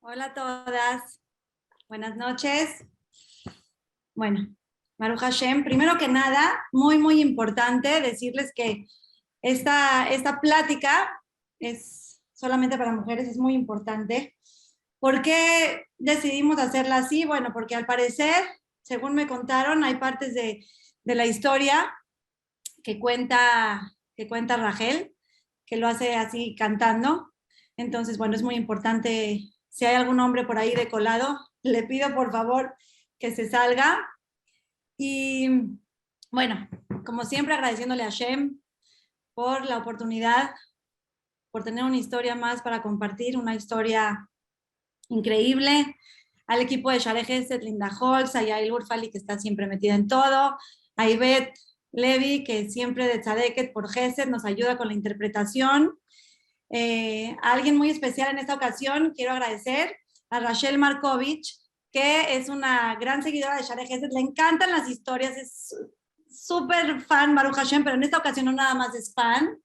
Hola a todas, buenas noches. Bueno, Baruch Hashem, primero que nada, muy importante decirles que esta plática es solamente para mujeres, es muy importante. ¿Por qué decidimos hacerla así? Bueno, porque al parecer, según me contaron, hay partes de la historia que cuenta Rachel, que lo hace así cantando. Entonces, bueno, es muy importante. Si hay algún hombre por ahí de colado, le pido por favor que se salga. Y bueno, como siempre, agradeciéndole a Shem por la oportunidad, por tener una historia más para compartir, una historia increíble. Al equipo de Share Gesed, Linda Holz, a Yael Urfali, que está siempre metida en todo, a Ivette Levi, que siempre de Tzadeket por Gesed nos ayuda con la interpretación. A alguien muy especial en esta ocasión, quiero agradecer a Rachel Markovich, que es una gran seguidora de Share Gesed, le encantan las historias, es súper fan Baruch Hashem, pero en esta ocasión no nada más es fan,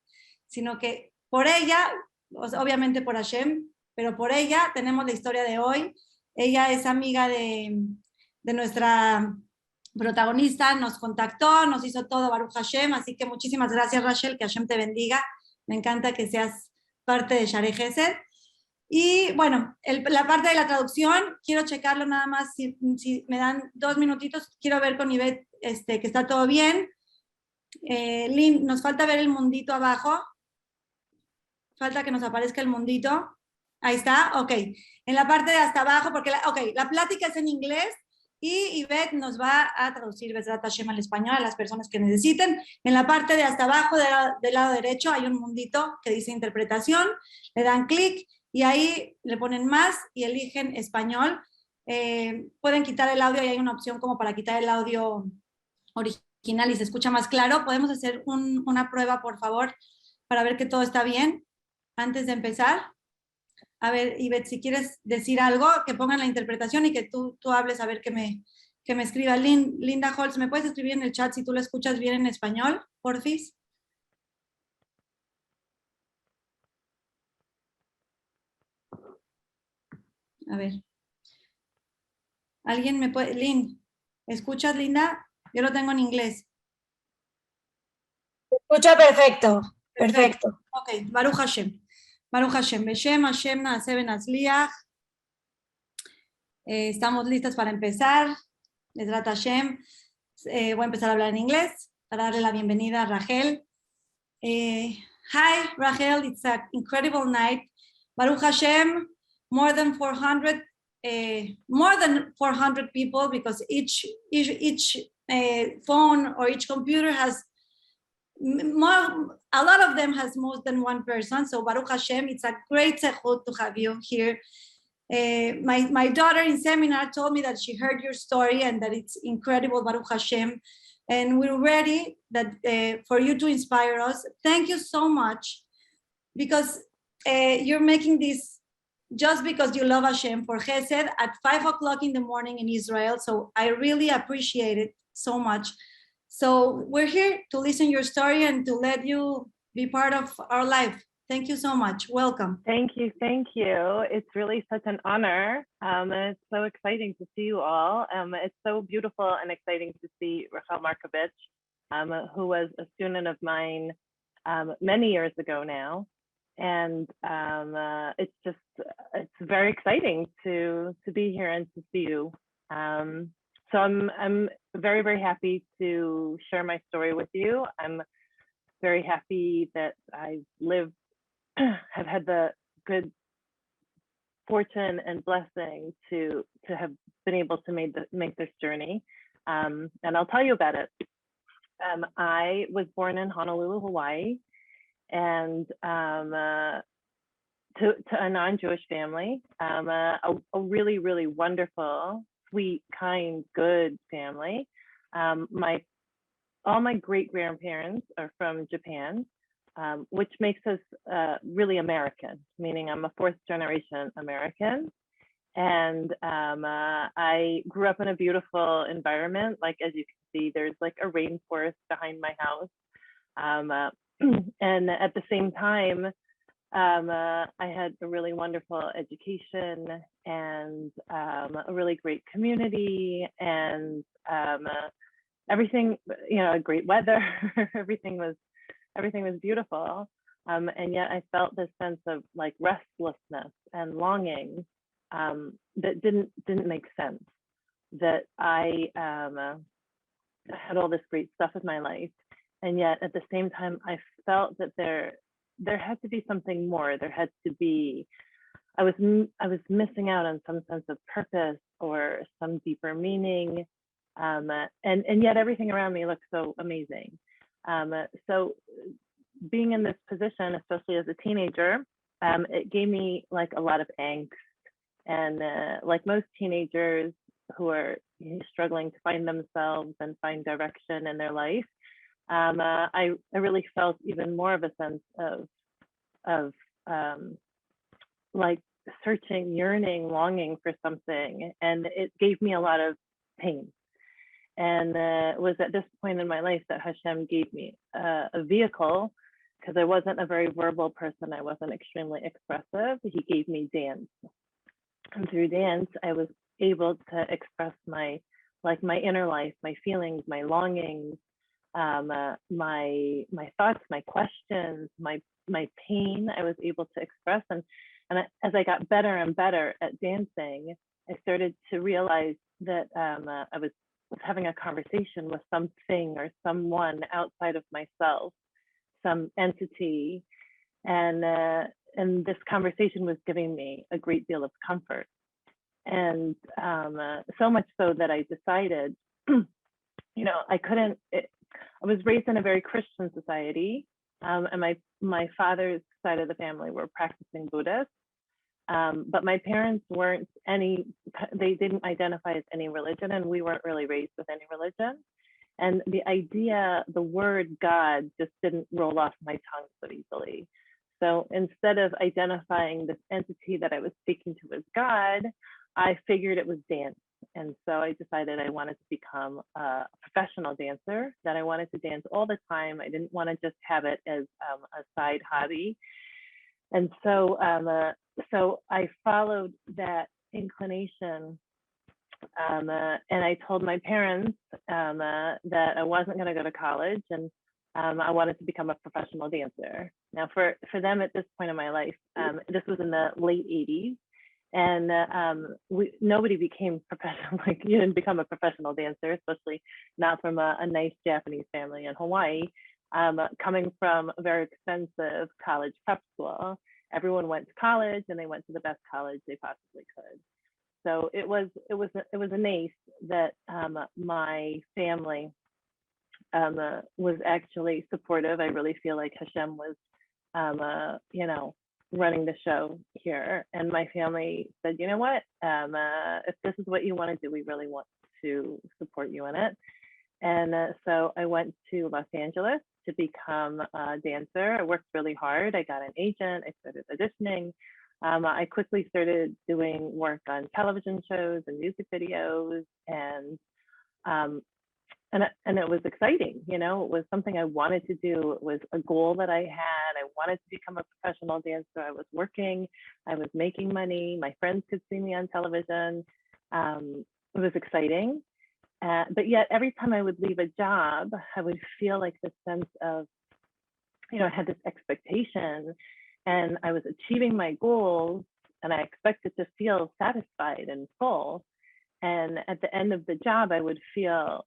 sino que por ella, obviamente por Hashem, pero por ella tenemos la historia de hoy. Ella es amiga de nuestra protagonista, nos contactó, nos hizo todo Baruch Hashem, así que muchísimas gracias Rachel, que Hashem te bendiga, me encanta que seas parte de Share Gesed. Y bueno, la parte de la traducción, quiero checarlo nada más, si me dan 2 minutitos, quiero ver con Ivette que está todo bien. Lynn, nos falta ver el mundito abajo, falta que nos aparezca el mundito. Ahí está, ok. En la parte de hasta abajo, porque la plática es en inglés y Ivette nos va a traducir Besrat Hashem al español a las personas que necesiten. En la parte de hasta abajo, del lado derecho, hay un mundito que dice interpretación. Le dan clic y ahí le ponen más y eligen español. Pueden quitar el audio y hay una opción como para quitar el audio original y se escucha más claro. ¿Podemos hacer una prueba, por favor, para ver que todo está bien antes de empezar? A ver, Ivette, si quieres decir algo, que pongan la interpretación y que tú hables, a ver que me escriba. Linda Holtz, ¿me puedes escribir en el chat si tú lo escuchas bien en español, porfis? A ver. ¿Alguien me puede? ¿escuchas, Linda? Yo lo tengo en inglés. Escucha perfecto, perfecto. Ok, Baruch Hashem. Baruch Hashem. Beshem Hashem Naaseh Benazliach. Estamos listas para empezar. Besrat Hashem. Voy a empezar a hablar en inglés para darle la bienvenida a Rachel. Hi, Rachel. It's an incredible night. Baruch Hashem, more than 400 people, because each phone or each computer has a lot of them has more than one person. So Baruch Hashem, it's a great zechut to have you here. My daughter in seminar told me that she heard your story and that it's incredible, Baruch Hashem. And we're ready for you to inspire us. Thank you so much, because you're making this just because you love Hashem for Chesed at 5 o'clock in the morning in Israel. So I really appreciate it so much. So we're here to listen your story and to let you be part of our life. Thank you so much. Welcome. Thank you. It's really such an honor. And it's so exciting to see you all. It's so beautiful and exciting to see Rachel Markovich, who was a student of mine many years ago now. And it's very exciting to be here and to see you. So I'm very happy to share my story with you. I'm very happy that I've have had the good fortune and blessing to have been able to make this journey. And I'll tell you about it. I was born in Honolulu, Hawaii, and to a non-Jewish family, a really wonderful, sweet, kind, good family. All my great-grandparents are from Japan, which makes us really American, meaning I'm a 4th-generation American. And I grew up in a beautiful environment. Like, as you can see, there's like a rainforest behind my house. And at the same time, I had a really wonderful education and a really great community and everything, great weather. everything was beautiful. And yet I felt this sense of like restlessness and longing that didn't make sense. That I had all this great stuff in my life, and yet at the same time I felt that there had to be something more. There had to be, I was missing out on some sense of purpose or some deeper meaning, and yet everything around me looked so amazing. So being in this position, especially as a teenager, it gave me like a lot of angst, and like most teenagers who are struggling to find themselves and find direction in their life, I really felt even more of a sense of like searching, yearning, longing for something, and it gave me a lot of pain. And it was at this point in my life that Hashem gave me a vehicle, because I wasn't a very verbal person. I wasn't extremely expressive. He gave me dance. And through dance, I was able to express my inner life, my feelings, my longings, my thoughts, my questions, my pain. I was able to express, and as I got better and better at dancing, I started to realize that I was having a conversation with something or someone outside of myself, some entity, and this conversation was giving me a great deal of comfort. And so much so that I decided, I was raised in a very Christian society, and my father's side of the family were practicing Buddhists, but my parents they didn't identify as any religion, and we weren't really raised with any religion. And the word God just didn't roll off my tongue so easily. So instead of identifying this entity that I was speaking to as God, I figured it was dance. And so I decided I wanted to become a professional dancer, that I wanted to dance all the time. I didn't want to just have it as a side hobby. And so, so I followed that inclination, and I told my parents that I wasn't going to go to college, and I wanted to become a professional dancer. Now, for them at this point in my life, this was in the late 80s, and nobody became professional. Like, you didn't become a professional dancer, especially not from a nice Japanese family in Hawaii. Coming from a very expensive college prep school, everyone went to college, and they went to the best college they possibly could. So it was a nice that my family was actually supportive. I really feel like Hashem was, running the show here. And my family said, you know what, if this is what you want to do, we really want to support you in it. And so I went to Los Angeles to become a dancer. I worked really hard. I got an agent. I started auditioning. I quickly started doing work on television shows and music videos, and it was exciting. It was something I wanted to do. It was a goal that I had. I wanted to become a professional dancer. I was working. I was making money. My friends could see me on television. It was exciting. But yet every time I would leave a job, I would feel like this sense of, I had this expectation, and I was achieving my goals, and I expected to feel satisfied and full. And at the end of the job, I would feel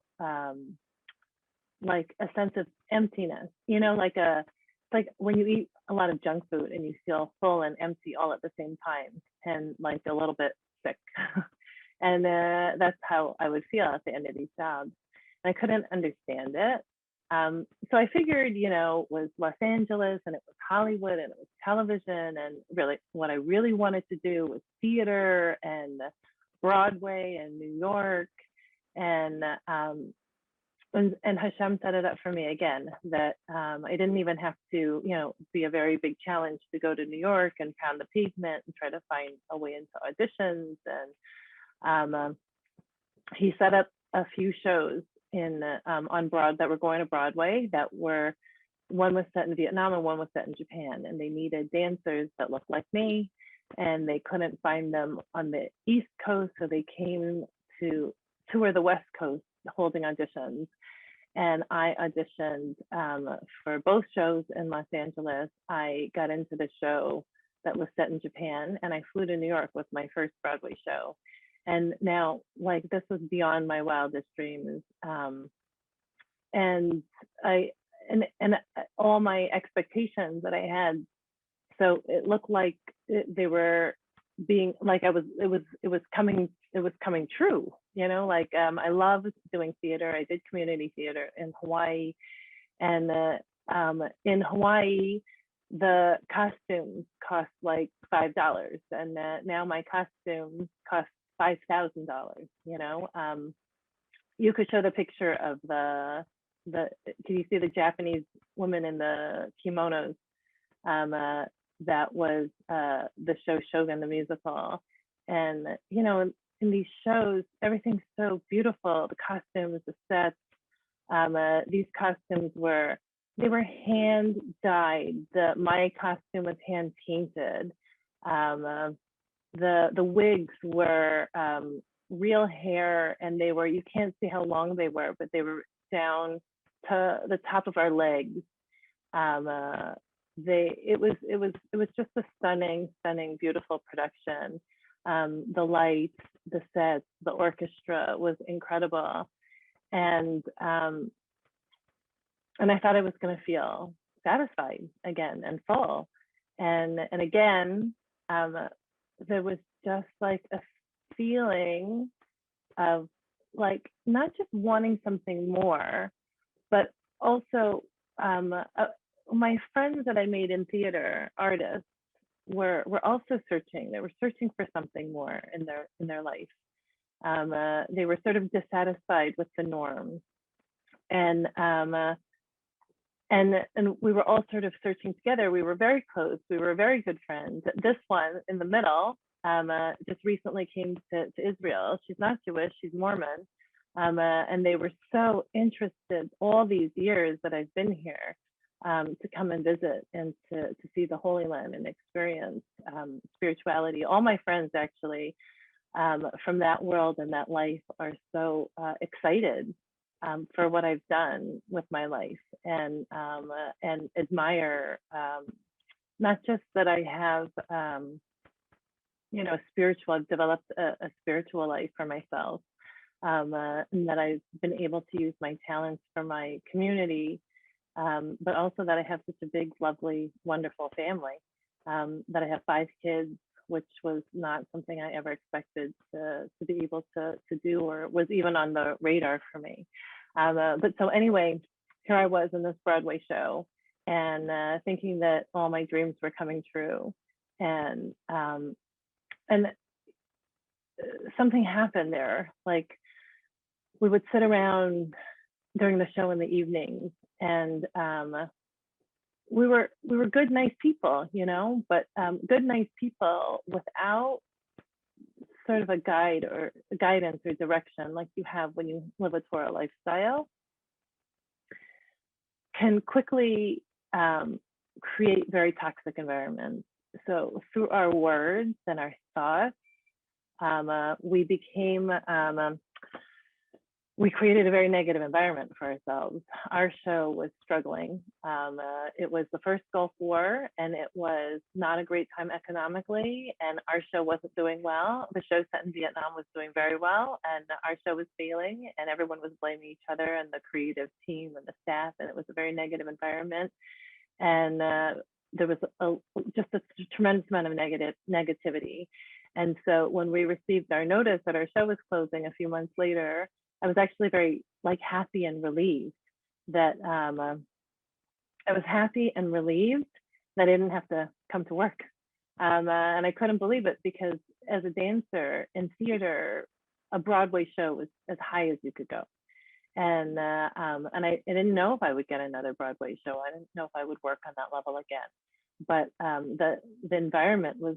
like a sense of emptiness, like when you eat a lot of junk food and you feel full and empty all at the same time, and like a little bit sick. And that's how I would feel at the end of these jobs. And I couldn't understand it. So I figured, it was Los Angeles, and it was Hollywood, and it was television, and really what I really wanted to do was theater and Broadway and New York. And Hashem set it up for me again, that I didn't even have to, be a very big challenge to go to New York and pound the pavement and try to find a way into auditions. And he set up a few shows on Broadway that were going to Broadway that were one was set in Vietnam and one was set in Japan, and they needed dancers that looked like me, and they couldn't find them on the East Coast, so they came to tour the West Coast holding auditions. And I auditioned for both shows in Los Angeles. I got into the show that was set in Japan, and I flew to New York with my first Broadway show. And now, like, this was beyond my wildest dreams. And all my expectations that I had, so it looked like they were being like it was coming true, you know. Like I loved doing theater. I did community theater in Hawaii, and in Hawaii the costumes cost like $5, and now my costumes cost $5,000. You know, you could show the picture of the can you see the Japanese women in the kimonos? That was the show Shogun the musical. And you know, in these shows everything's so beautiful, the costumes, the sets. These costumes were hand dyed. My costume was hand painted. The wigs were real hair, and they were, you can't see how long they were, but they were down to the top of our legs. It was just a stunning, beautiful production. The lights, the sets, the orchestra was incredible, and I thought I was going to feel satisfied again and full, and again there was just like a feeling of like not just wanting something more, but also my friends that I made in theater, artists, were also searching. They were searching for something more in their life. They were sort of dissatisfied with the norm, and we were all sort of searching together. We were very close. We were very good friends. This one in the middle just recently came to Israel. She's not Jewish, she's Mormon. And they were so interested all these years that I've been here to come and visit and to see the Holy Land and experience spirituality. All my friends actually from that world and that life are so excited for what I've done with my life, and admire not just that I have I've developed a spiritual life for myself, and that I've been able to use my talents for my community, but also that I have such a big, lovely, wonderful family, that I have 5 kids, which was not something I ever expected to be able to do, or was even on the radar for me. But so anyway, here I was in this Broadway show, and thinking that all my dreams were coming true, and something happened there. Like, we would sit around during the show in the evenings, and we were good, nice people, you know, but good, nice people without sort of a guide or guidance or direction like you have when you live a Torah lifestyle, can quickly create very toxic environments. So through our words and our thoughts, we created a very negative environment for ourselves. Our show was struggling. It was the first Gulf War, and it was not a great time economically, and our show wasn't doing well. The show set in Vietnam was doing very well, and our show was failing, and everyone was blaming each other and the creative team and the staff, and it was a very negative environment. And there was just a tremendous amount of negativity. And so when we received our notice that our show was closing a few months later, I was actually very happy and relieved that I was happy and relieved that I didn't have to come to work. And I couldn't believe it, because as a dancer in theater, a Broadway show was as high as you could go. And I didn't know if I would get another Broadway show. I didn't know if I would work on that level again. But the environment was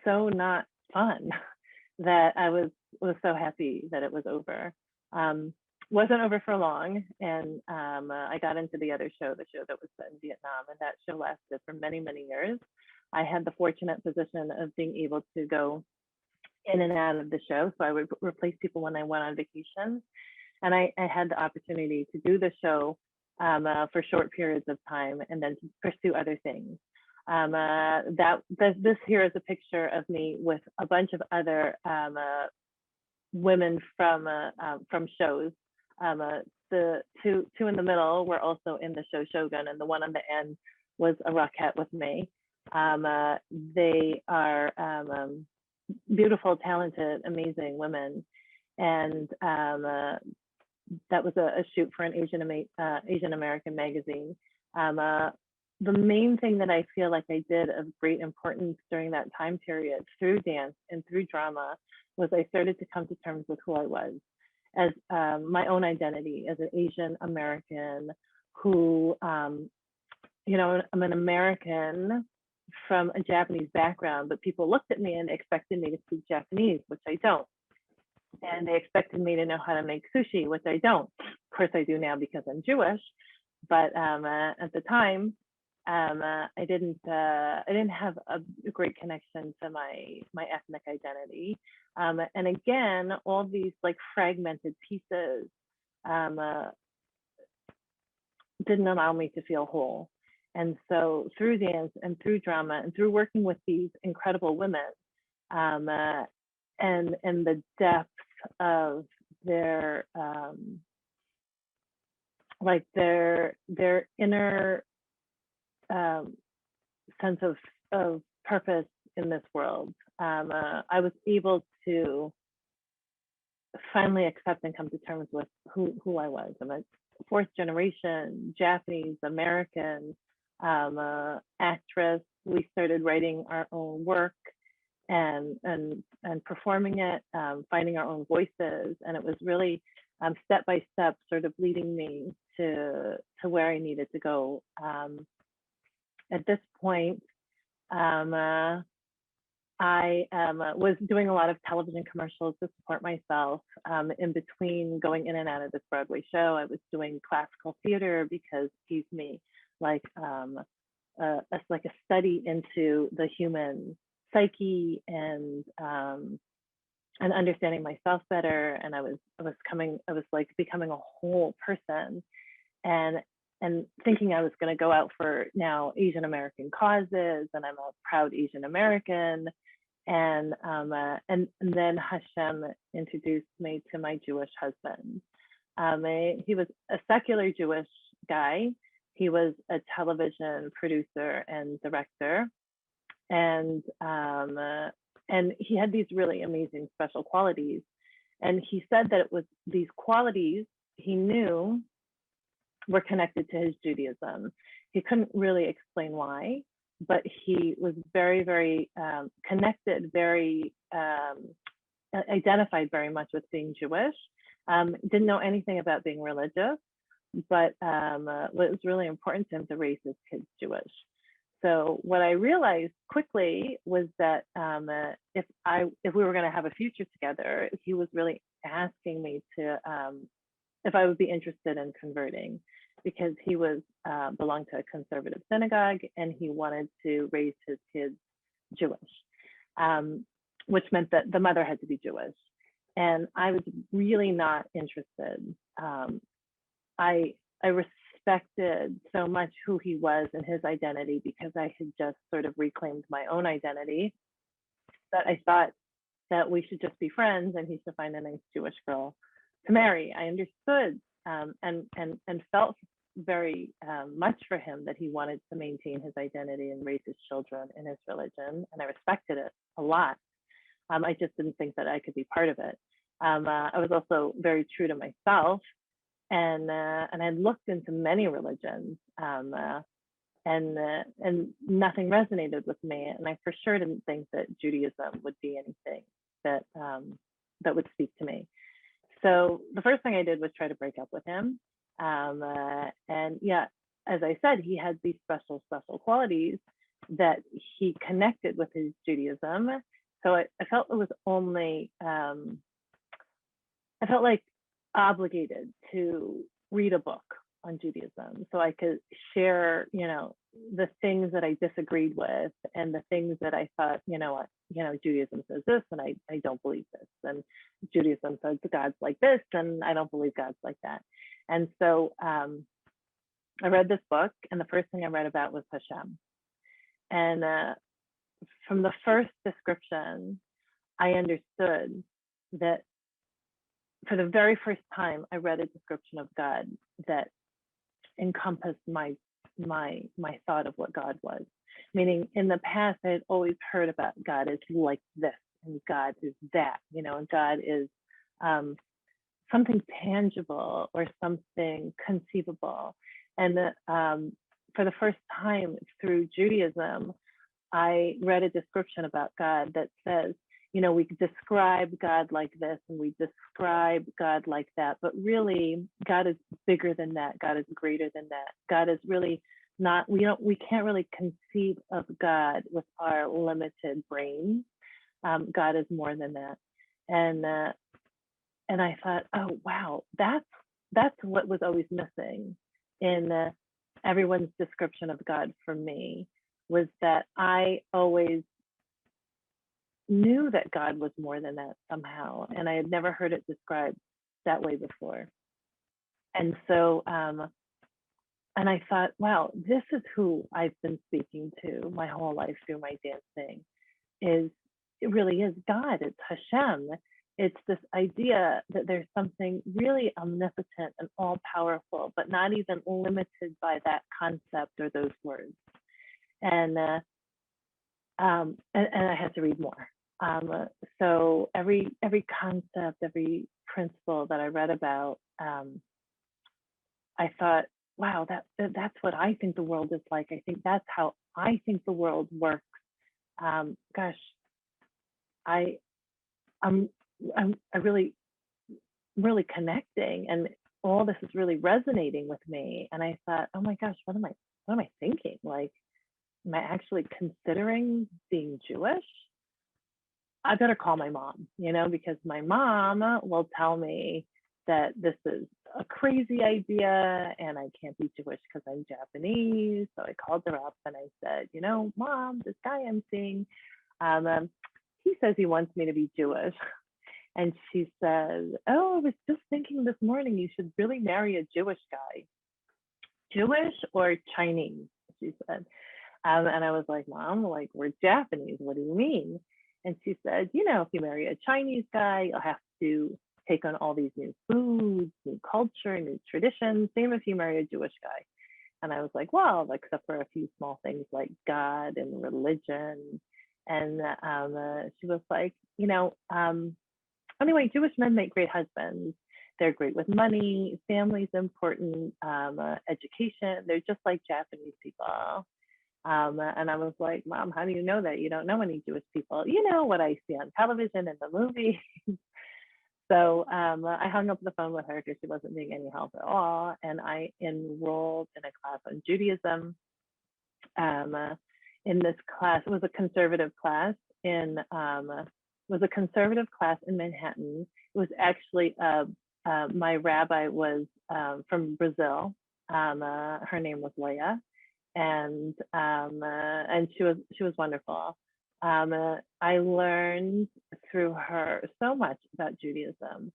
so not fun that I was so happy that it was over. wasn't over for long, and I got into the other show, the show that was set in Vietnam, and that show lasted for many, many years. I had the fortunate position of being able to go in and out of the show, so I would replace people when I went on vacation, and I had the opportunity to do the show for short periods of time and then to pursue other things. This here is a picture of me with a bunch of other women from shows. The two in the middle were also in the show Shogun, and the one on the end was a Rockette with me. They are beautiful, talented, amazing women, and that was a shoot for an Asian American magazine. The main thing that I feel like I did of great importance during that time period through dance and through drama was I started to come to terms with who I was as my own identity as an Asian American who, you know, I'm an American from a Japanese background, but people looked at me and expected me to speak Japanese, which I don't. And they expected me to know how to make sushi, which I don't. Of course, I do now because I'm Jewish, but at the time, I didn't have a great connection to my ethnic identity. And again, all these like fragmented pieces didn't allow me to feel whole. And so through dance and through drama and through working with these incredible women, and the depth of their like their inner sense of purpose in this world, I was able to finally accept and come to terms with who I was. I'm a fourth generation Japanese American actress. We started writing our own work and performing it, finding our own voices, and it was really step by step, sort of leading me to where I needed to go. At this point, I was doing a lot of television commercials to support myself. In between going in and out of this Broadway show, I was doing classical theater because it gave me like a study into the human psyche and understanding myself better. And I was like becoming a whole person, and thinking I was going to go out for now Asian American causes, and I'm a proud Asian American. And then Hashem introduced me to my Jewish husband. He was a secular Jewish guy. He was a television producer and director, and he had these really amazing special qualities. And he said that it was these qualities he knew were connected to his Judaism. He couldn't really explain why, but he was very, very connected, very identified very much with being Jewish. Didn't know anything about being religious, but what was really important to him to raise his kids Jewish. So what I realized quickly was that if we were going to have a future together, he was really asking me to if I would be interested in converting, because he was belonged to a conservative synagogue and he wanted to raise his kids Jewish, which meant that the mother had to be Jewish. And I was really not interested. I respected so much who he was and his identity because I had just sort of reclaimed my own identity, that I thought that we should just be friends and he should find a nice Jewish girl to marry. I understood and felt very much for him that he wanted to maintain his identity and raise his children in his religion, and I respected it a lot. I just didn't think that I could be part of it. I was also very true to myself, and I looked into many religions, and nothing resonated with me, and I for sure didn't think that Judaism would be anything that would speak to me. So the first thing I did was try to break up with him. And yeah, as I said, he had these special qualities that he connected with his Judaism. So I felt it was only, I felt like obligated to read a book on Judaism so I could share, the things that I disagreed with and the things that I thought, Judaism says this and I don't believe this. And Judaism says God's like this and I don't believe God's like that. And so I read this book and the first thing I read about was Hashem. And from the first description, I understood that for the very first time, I read a description of God that encompassed my thought of what God was. Meaning, in the past, I had always heard about God as like this, and God is that, and God is something tangible or something conceivable. And for the first time through Judaism, I read a description about God that says, we describe God like this and we describe God like that, but really God is bigger than that. God is greater than that. God is really not, we can't really conceive of God with our limited brains. God is more than that. And I thought, oh, wow, that's what was always missing in everyone's description of God for me, was that I always knew that God was more than that somehow, and I had never heard it described that way before. And so, and I thought, wow, this is who I've been speaking to my whole life through my dancing. It really is God. It's Hashem. It's this idea that there's something really omnipotent and all-powerful, but not even limited by that concept or those words. And I had to read more. So every concept, every principle that I read about, I thought, wow, that's what I think the world is like. I think that's how I think the world works. Gosh, I'm really connecting, and all this is really resonating with me. And I thought, oh my gosh, what am I thinking? Like, am I actually considering being Jewish? I better call my mom, because my mom will tell me that this is a crazy idea and I can't be Jewish because I'm Japanese. So I called her up and I said, Mom, this guy I'm seeing, he says he wants me to be Jewish. And she says, oh, I was just thinking this morning, you should really marry a Jewish guy. Jewish or Chinese, she said. And I was like, Mom, we're Japanese. What do you mean? And she said, if you marry a Chinese guy, you'll have to take on all these new foods, new culture, new traditions. Same if you marry a Jewish guy. And I was like, well, except for a few small things like God and religion. And she was like, anyway, Jewish men make great husbands. They're great with money, family's important, education. They're just like Japanese people. And I was like, Mom, how do you know that? You don't know any Jewish people. You know what I see on television and the movies. So I hung up the phone with her because she wasn't being any help at all. And I enrolled in a class on Judaism. In this class, it was a conservative class in Manhattan. It was actually my rabbi was from Brazil. Her name was Leah. And she was wonderful. I learned through her so much about Judaism,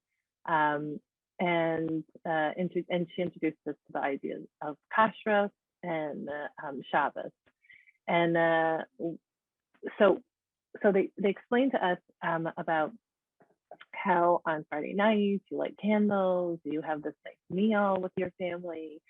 and she introduced us to the ideas of kashrut and Shabbos, and so they explained to us about how on Friday nights you light candles, you have this nice meal with your family.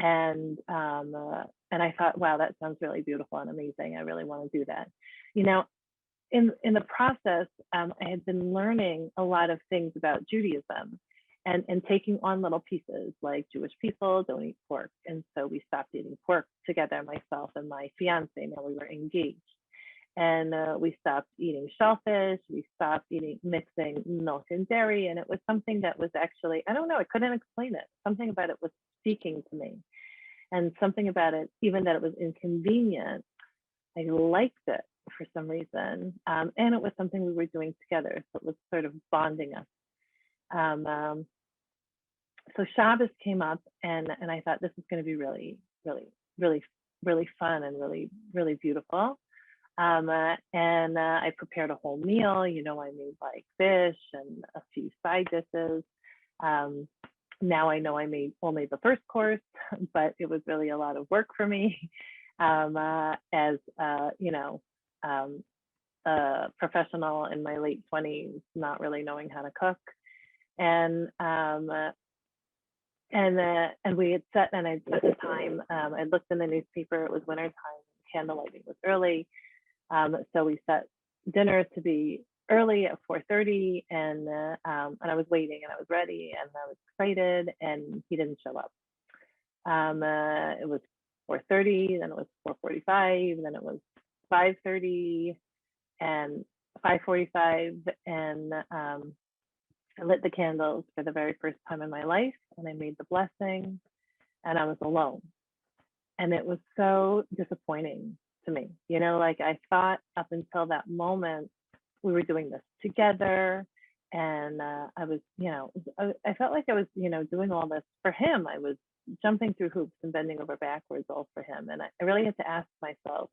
And I thought, wow, that sounds really beautiful and amazing. I really want to do that. In the process, I had been learning a lot of things about Judaism and taking on little pieces, like Jewish people don't eat pork. And so we stopped eating pork together, myself and my fiance. Now we were engaged. And we stopped eating shellfish. We stopped mixing milk and dairy. And it was something that was actually, I don't know, I couldn't explain it. Something about it was speaking to me. And something about it, even that it was inconvenient, I liked it for some reason. And it was something we were doing together. So it was sort of bonding us. so Shabbos came up, and I thought this is going to be really, really, really, really fun and really, really beautiful. And I prepared a whole meal. You know, I made like fish and a few side dishes. Now I know I made only the first course, but it was really a lot of work for me as you know, a professional in my late 20s, not really knowing how to cook. And we had set, and at the time, I looked in the newspaper, it was winter time, candlelighting was early. So we set dinner to be early at 4:30, and I was waiting, and I was ready, and I was excited, and he didn't show up. It was 4:30, then it was 4:45, then it was 5:30 and 5:45, and I lit the candles for the very first time in my life, and I made the blessing, and I was alone. And it was so disappointing to me. You know, like I thought up until that moment, we were doing this together. And I was, you know, I felt like I was, you know, doing all this for him. I was jumping through hoops and bending over backwards all for him. And I really had to ask myself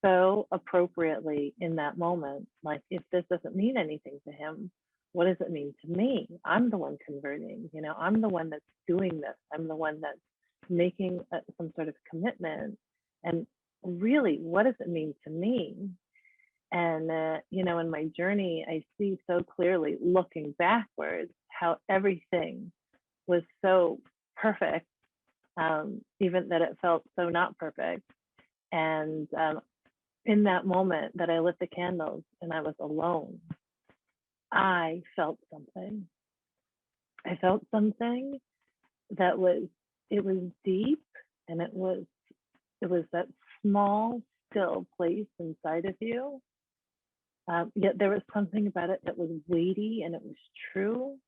so appropriately in that moment, like, if this doesn't mean anything to him, what does it mean to me? I'm the one converting, you know, I'm the one that's doing this. I'm the one that's making some sort of commitment. And really, what does it mean to me? And, you know, in my journey, I see so clearly looking backwards how everything was so perfect, even that it felt so not perfect. And in that moment that I lit the candles and I was alone, I felt something. I felt something that was, it was deep, and it was that small, still place inside of you. Yet there was something about it that was weighty, and it was true,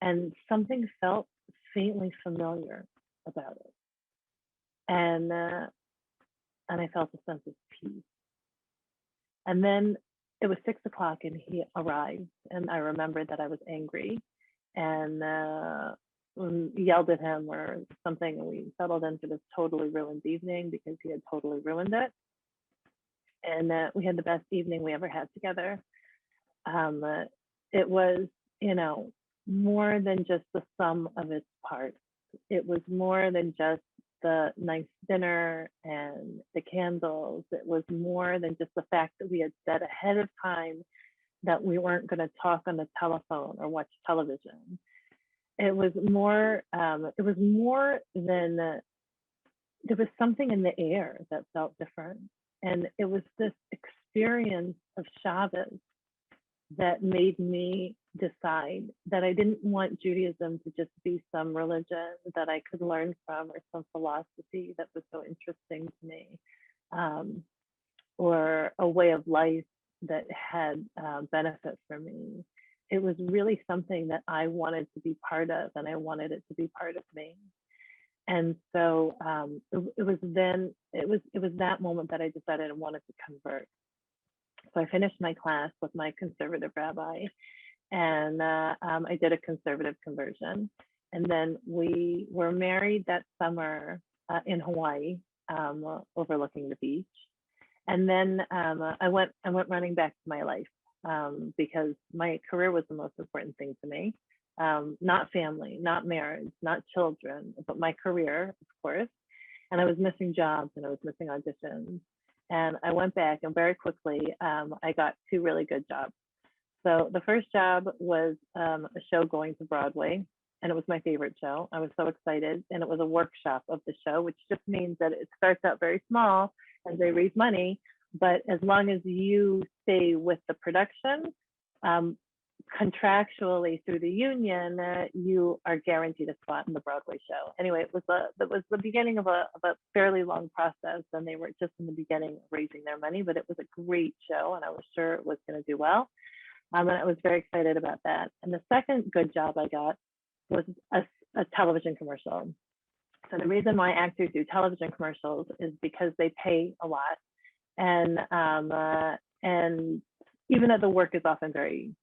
and something felt faintly familiar about it. And I felt a sense of peace. And then it was 6 o'clock, and he arrived, and I remembered that I was angry, and yelled at him or something, and we settled into this totally ruined evening because he had totally ruined it. And we had the best evening we ever had together. It was, you know, more than just the sum of its parts. It was more than just the nice dinner and the candles. It was more than just the fact that we had said ahead of time that we weren't going to talk on the telephone or watch television. It was more than, there was something in the air that felt different. And it was this experience of Shabbos that made me decide that I didn't want Judaism to just be some religion that I could learn from, or some philosophy that was so interesting to me, or a way of life that had benefit for me. It was really something that I wanted to be part of, and I wanted it to be part of me. And so it was that moment that I decided I wanted to convert. So I finished my class with my conservative rabbi, and I did a conservative conversion. And then we were married that summer in Hawaii, overlooking the beach. And then I went running back to my life because my career was the most important thing to me. Not family, not marriage, not children, but my career, of course. And I was missing jobs, and I was missing auditions. And I went back, and very quickly, I got 2 really good jobs. So the first job was a show going to Broadway, and it was my favorite show. I was so excited, and it was a workshop of the show, which just means that it starts out very small as they raise money, but as long as you stay with the production, contractually through the union, you are guaranteed a spot in the Broadway show. Anyway, it was the beginning of a fairly long process, and they were just in the beginning of raising their money, but it was a great show, and I was sure it was going to do well. And I was very excited about that. And the second good job I got was a television commercial. So the reason why actors do television commercials is because they pay a lot, and even though the work is often very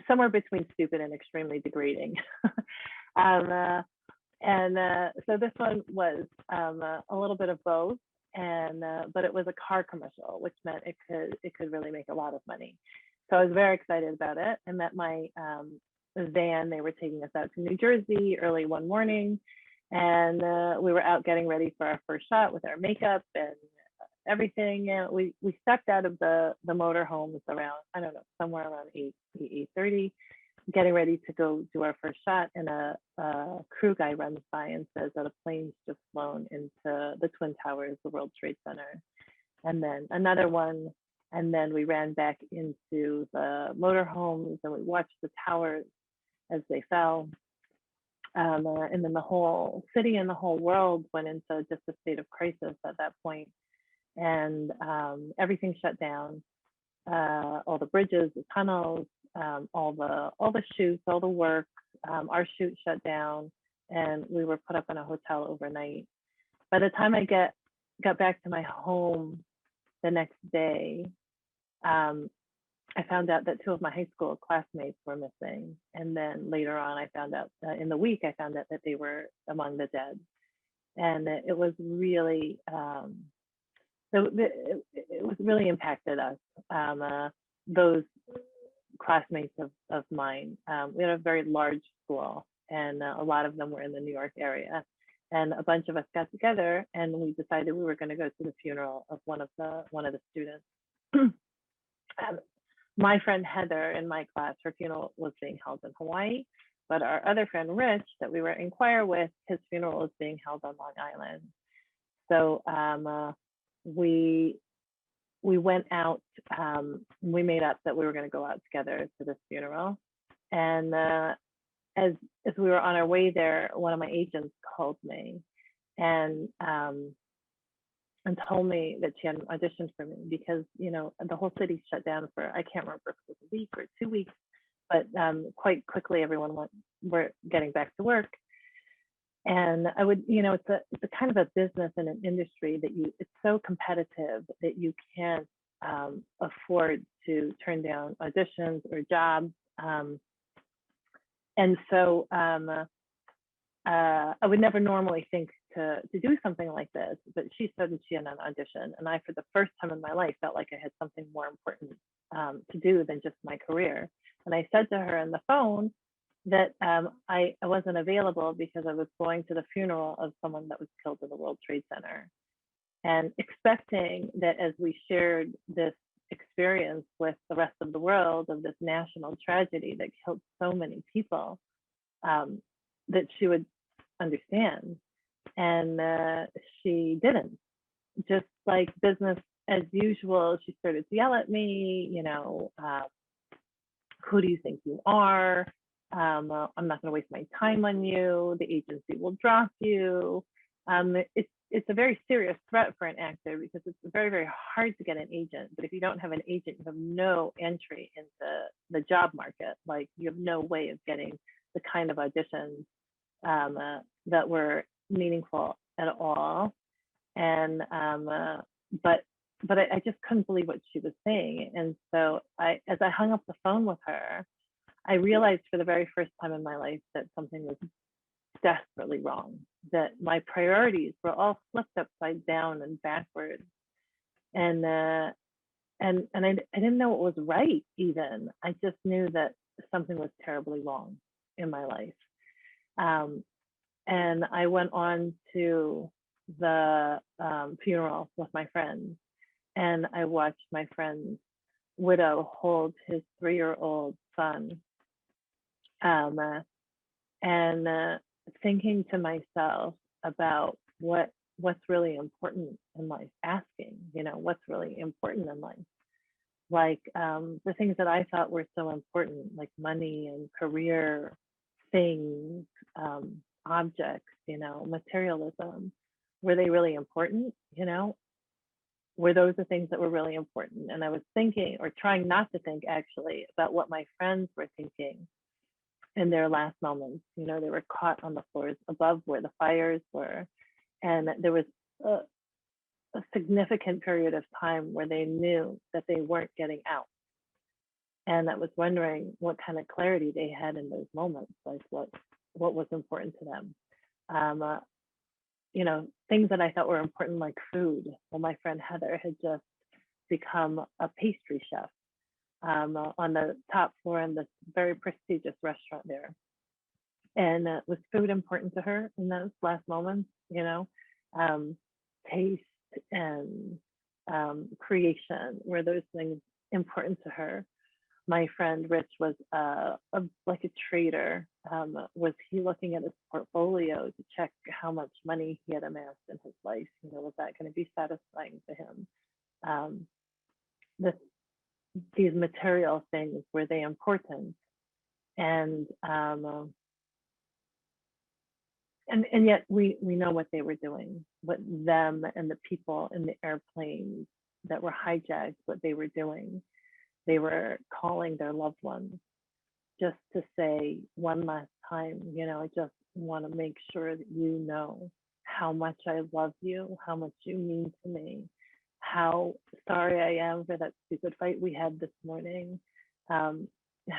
somewhere between stupid and extremely degrading. um, so this one was a little bit of both, but it was a car commercial, which meant it could really make a lot of money. So I was very excited about it. I met my van. They were taking us out to New Jersey early one morning, and we were out getting ready for our first shot with our makeup and everything. And we stepped out of the motorhomes around, I don't know, somewhere around 8:30, getting ready to go do our first shot, and a crew guy runs by and says that a plane's just flown into the Twin Towers, the World Trade Center, and then another one. And then we ran back into the motorhomes and we watched the towers as they fell. And then the whole city and the whole world went into just a state of crisis at that point. And everything shut down, all the bridges, the tunnels, all the shoots, all the work. Our shoot shut down, and we were put up in a hotel overnight. By the time I got back to my home the next day, I found out that 2 of my high school classmates were missing. And then later on, I found out in the week, I found out that they were among the dead. And it was really, it was really impacted us, those classmates of mine. We had a very large school, and a lot of them were in the New York area. And a bunch of us got together, and we decided we were going to go to the funeral of one of the students. My friend Heather in my class, her funeral was being held in Hawaii, but our other friend Rich that we were in choir with, his funeral was being held on Long Island. So we went out, we made up that we were going to go out together to this funeral. And as we were on our way there, one of my agents called me and told me that she had an audition for me, because, you know, the whole city shut down for, I can't remember if it was a week or 2 weeks, but quite quickly everyone were getting back to work. And I would, you know, it's a kind of a business and an industry that it's so competitive that you can't afford to turn down auditions or jobs. And so I would never normally think to do something like this, but she said that she had an audition, and I, for the first time in my life, felt like I had something more important to do than just my career. And I said to her on the phone that I wasn't available because I was going to the funeral of someone that was killed in the World Trade Center, and expecting that as we shared this experience with the rest of the world of this national tragedy that killed so many people, that she would understand. And she didn't. Just like business as usual, she started to yell at me, you know, who do you think you are? I'm not going to waste my time on you. The agency will drop you. It's a very serious threat for an actor, because it's very, very hard to get an agent. But if you don't have an agent, you have no entry into the job market. Like, you have no way of getting the kind of auditions that were meaningful at all. And but I just couldn't believe what she was saying. And so as I hung up the phone with her, I realized for the very first time in my life that something was desperately wrong, that my priorities were all flipped upside down and backwards. And I didn't know what was right even. I just knew that something was terribly wrong in my life. And I went on to the funeral with my friends, and I watched my friend's widow hold his 3-year-old son, and thinking to myself about what's really important in life, asking, you know, what's really important in life. Like the things that I thought were so important, like money and career, things, objects, you know, materialism, were they really important? You know, were those the things that were really important? And I was thinking, or trying not to think actually, about what my friends were thinking in their last moments. You know, they were caught on the floors above where the fires were, and there was a significant period of time where they knew that they weren't getting out. and I was wondering what kind of clarity they had in those moments, like what was important to them. You know, things that I thought were important, like food. Well, my friend Heather had just become a pastry chef on the top floor in this very prestigious restaurant there. And was food important to her in those last moments? You know, taste and creation, were those things important to her? My friend Rich was like a trader. Was he looking at his portfolio to check how much money he had amassed in his life? You know, was that going to be satisfying to him? These material things, were they important? And yet we know what they were doing, what them and the people in the airplanes that were hijacked, what they were doing. They were calling their loved ones just to say one last time, you know, I just want to make sure that you know how much I love you, how much you mean to me, how sorry I am for that stupid fight we had this morning, how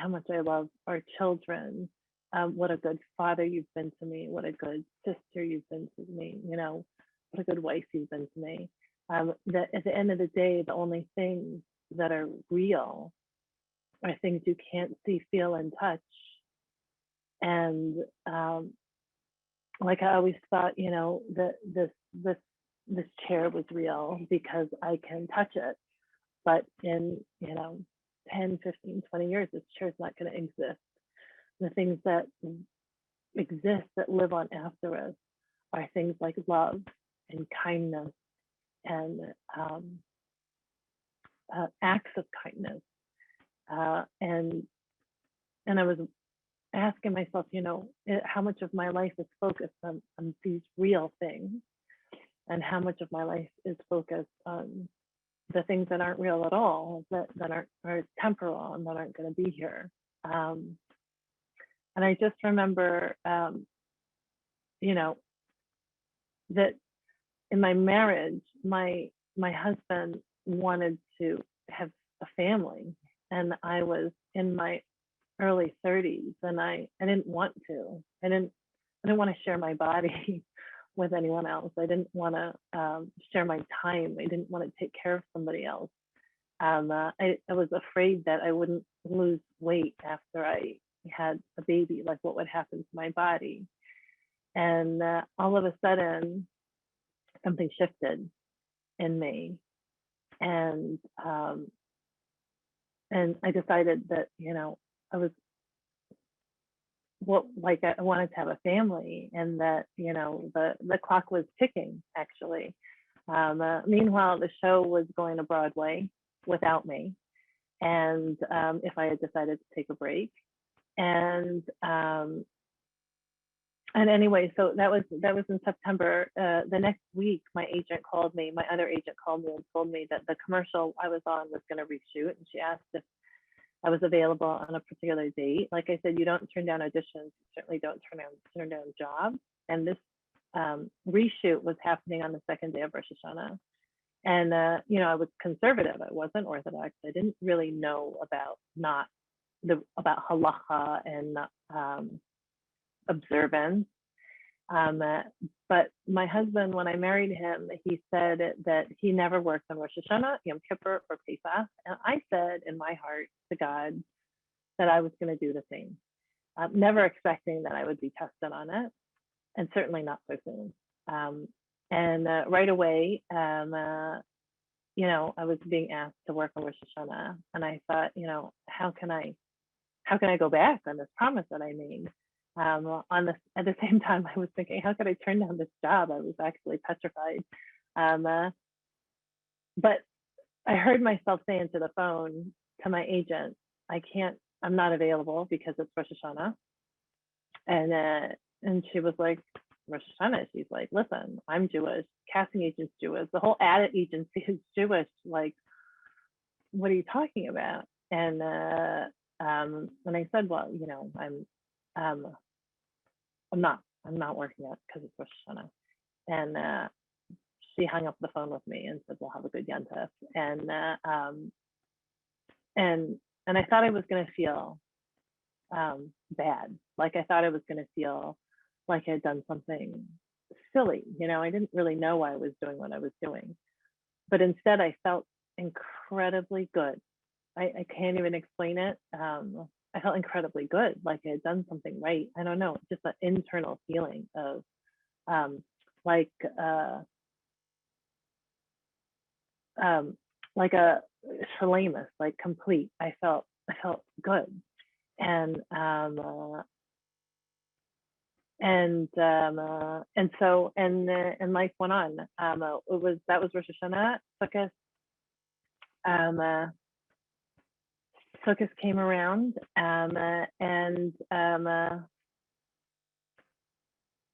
much I love our children, what a good father you've been to me, what a good sister you've been to me, you know, what a good wife you've been to me. That at the end of the day, the only things that are real are things you can't see, feel, and touch. And like I always thought, you know, that this chair was real because I can touch it. But in, you know, 10, 15, 20 years, this chair is not going to exist. The things that exist, that live on after us, are things like love and kindness and acts of kindness. And I was asking myself, you know, how much of my life is focused on these real things, and how much of my life is focused on the things that aren't real at all, that are temporal and that aren't going to be here. And I just remember, you know, that in my marriage, my husband wanted to have a family, and I was in my early 30s, and I didn't want to. I didn't want to share my body with anyone else. I didn't want to share my time. I didn't want to take care of somebody else. I was afraid that I wouldn't lose weight after I had a baby, like what would happen to my body. And all of a sudden, something shifted in me, and I decided that, you know, I wanted to have a family, and that, you know, the clock was ticking, actually. Meanwhile, the show was going to Broadway without me, and if I had decided to take a break, and anyway, so that was in September. The next week, my other agent called me and told me that the commercial I was on was going to reshoot, and she asked if I was available on a particular date. Like I said, you don't turn down auditions, you certainly don't turn down jobs. And this reshoot was happening on the second day of Rosh Hashanah. And you know, I was conservative. I wasn't Orthodox. I didn't really know about halacha and observance. But my husband, when I married him, he said that he never worked on Rosh Hashanah, Yom Kippur, or Pesach. And I said in my heart to God that I was going to do the same, never expecting that I would be tested on it, and certainly not so soon. And right away, you know, I was being asked to work on Rosh Hashanah, and I thought, you know, how can I go back on this promise that I made? At the same time, I was thinking, how could I turn down this job? I was actually petrified. But I heard myself say into the phone to my agent, I'm not available because it's Rosh Hashanah. And she was like, Rosh Hashanah? She's like, listen, I'm Jewish, casting agent's Jewish, the whole ad agency is Jewish. Like, what are you talking about? And when I said, well, you know, I'm not working out because it's Rosh Hashanah. And she hung up the phone with me and said, we'll have a good Yom Tov. And and I thought I was going to feel bad. Like I thought I was going to feel like I had done something silly. You know, I didn't really know why I was doing what I was doing, but instead I felt incredibly good. I can't even explain it. I felt incredibly good, like I had done something right. I don't know, just an internal feeling of like like a shalemus, like complete. I felt good, and so and life went on. That was Rosh Hashanah. Sukkot came around, and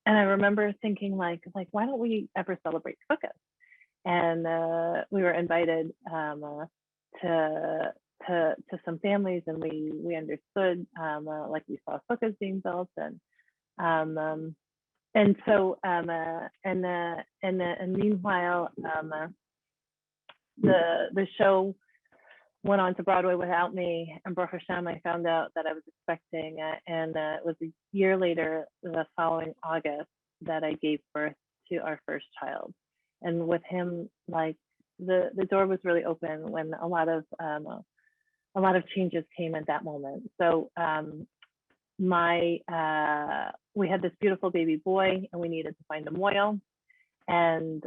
I remember thinking like why don't we ever celebrate Sukkot? And we were invited to some families, and we understood like we saw sukkahs being built, and so and meanwhile the show went on to Broadway without me, and Baruch Hashem, I found out that I was expecting, and it was a year later, the following August, that I gave birth to our first child. And with him, like the door was really open when a lot of changes came at that moment. So we had this beautiful baby boy, and we needed to find a moil, and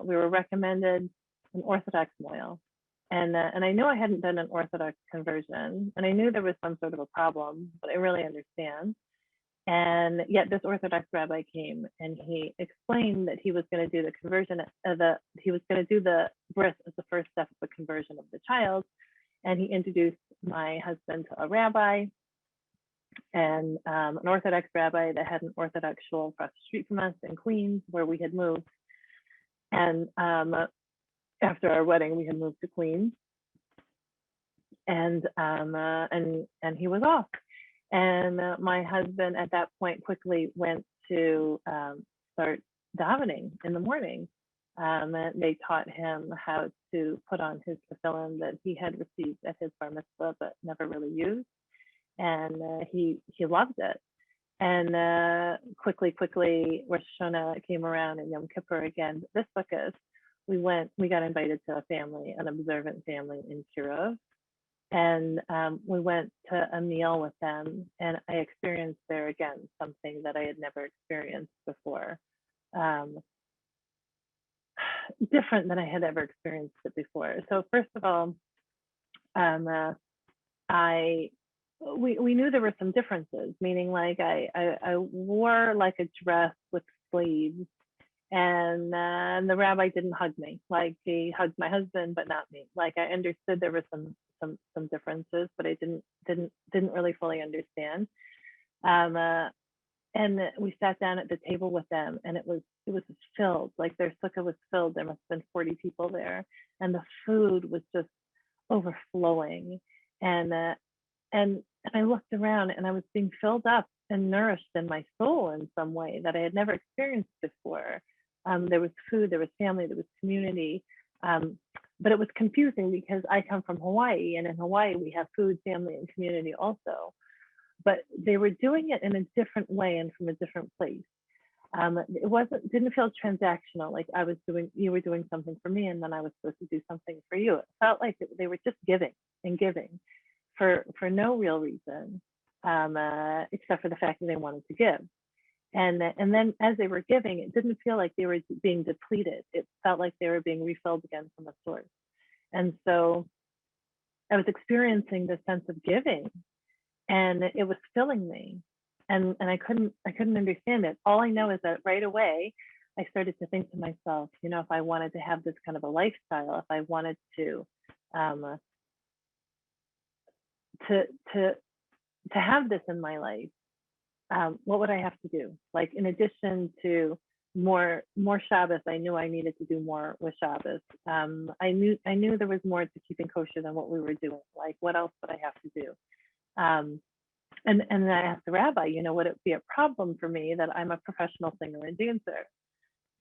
we were recommended an Orthodox moil. And I knew I hadn't done an Orthodox conversion, and I knew there was some sort of a problem, but I really understand. And yet this Orthodox rabbi came, and he explained that he was going to do the conversion, he was going to do the bris as the first step of the conversion of the child. And he introduced my husband to a rabbi, and an Orthodox rabbi that had an Orthodox shul across the street from us in Queens, where we had moved. And after our wedding, we had moved to Queens, and he was off. And my husband at that point quickly went to start davening in the morning. They taught him how to put on his tefillin that he had received at his bar mitzvah but never really used, and he loved it. And quickly, Rosh Hashanah came around, and Yom Kippur again. But this Sukkot, we got invited to a family, an observant family in Kirov. And we went to a meal with them, and I experienced there again something that I had never experienced before, different than I had ever experienced it before. So first of all, we knew there were some differences, meaning like I wore like a dress with sleeves, and the rabbi didn't hug me. Like he hugged my husband, but not me. Like I understood there were some differences, but I didn't really fully understand. And we sat down at the table with them, and it was filled. Like their sukkah was filled. There must have been 40 people there, and the food was just overflowing. And I looked around, and I was being filled up and nourished in my soul in some way that I had never experienced before. There was food, there was family, there was community. But it was confusing because I come from Hawaii, and in Hawaii we have food, family, and community also. But they were doing it in a different way and from a different place. It didn't feel transactional, like you were doing something for me, and then I was supposed to do something for you. It felt like they were just giving and giving for no real reason, except for the fact that they wanted to give. And then as they were giving, it didn't feel like they were being depleted. It felt like they were being refilled again from a source. And so I was experiencing this sense of giving, and it was filling me. And I couldn't understand it. All I know is that right away, I started to think to myself, you know, if I wanted to have this kind of a lifestyle, if I wanted to have this in my life, what would I have to do? Like, in addition to more Shabbos, I knew I needed to do more with Shabbos. I knew there was more to keeping kosher than what we were doing. Like, what else would I have to do? And then I asked the rabbi, you know, would it be a problem for me that I'm a professional singer and dancer?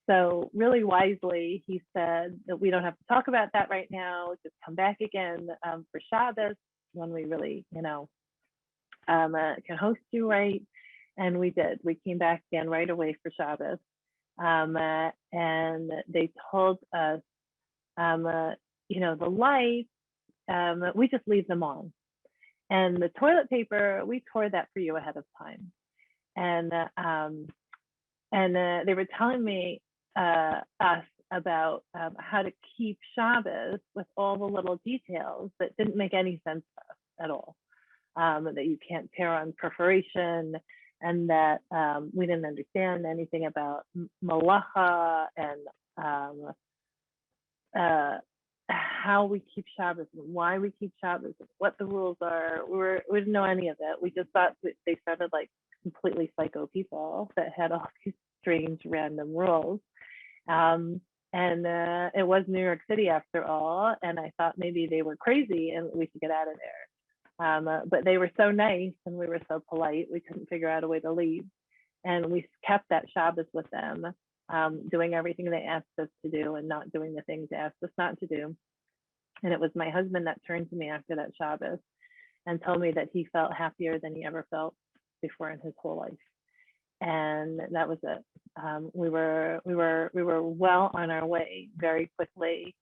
So really wisely, he said that we don't have to talk about that right now. Just come back again for Shabbos. when we really, can host you right. And we did. We came back again right away for Shabbos. And they told us, the lights, we just leave them on. And the toilet paper, we tore that for you ahead of time. And they were telling me us about how to keep Shabbos with all the little details that didn't make any sense to us at all. That you can't tear on perforation, and that we didn't understand anything about malacha and how we keep Shabbos and why we keep Shabbos, and what the rules are. We didn't know any of it. We just thought they sounded like completely psycho people that had all these strange random rules. And it was New York City after all, and I thought maybe they were crazy and we should get out of there. But they were so nice and we were so polite, we couldn't figure out a way to leave. And we kept that Shabbos with them, doing everything they asked us to do and not doing the things they asked us not to do. And it was my husband that turned to me after that Shabbos and told me that he felt happier than he ever felt before in his whole life. And that was it. We were well on our way very quickly.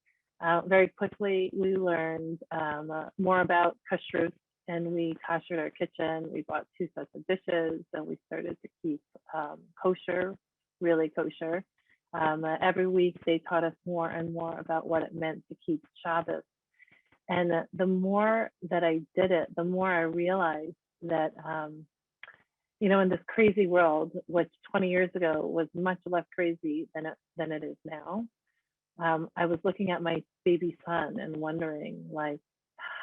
Very quickly, we learned more about kashrut, and we kashered our kitchen. We bought 2 sets of dishes, and we started to keep kosher, really kosher. Every week, they taught us more and more about what it meant to keep Shabbos. And the more that I did it, the more I realized that in this crazy world, which 20 years ago was much less crazy than it is now, I was looking at my baby son and wondering like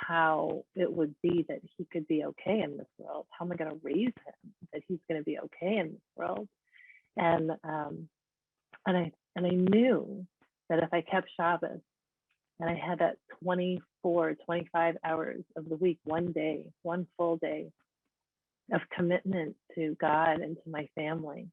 how it would be that he could be okay in this world. How am I going to raise him that he's going to be okay in this world? And I knew that if I kept Shabbos and I had that 24, 25 hours of the week, one day, one full day of commitment to God and to my family,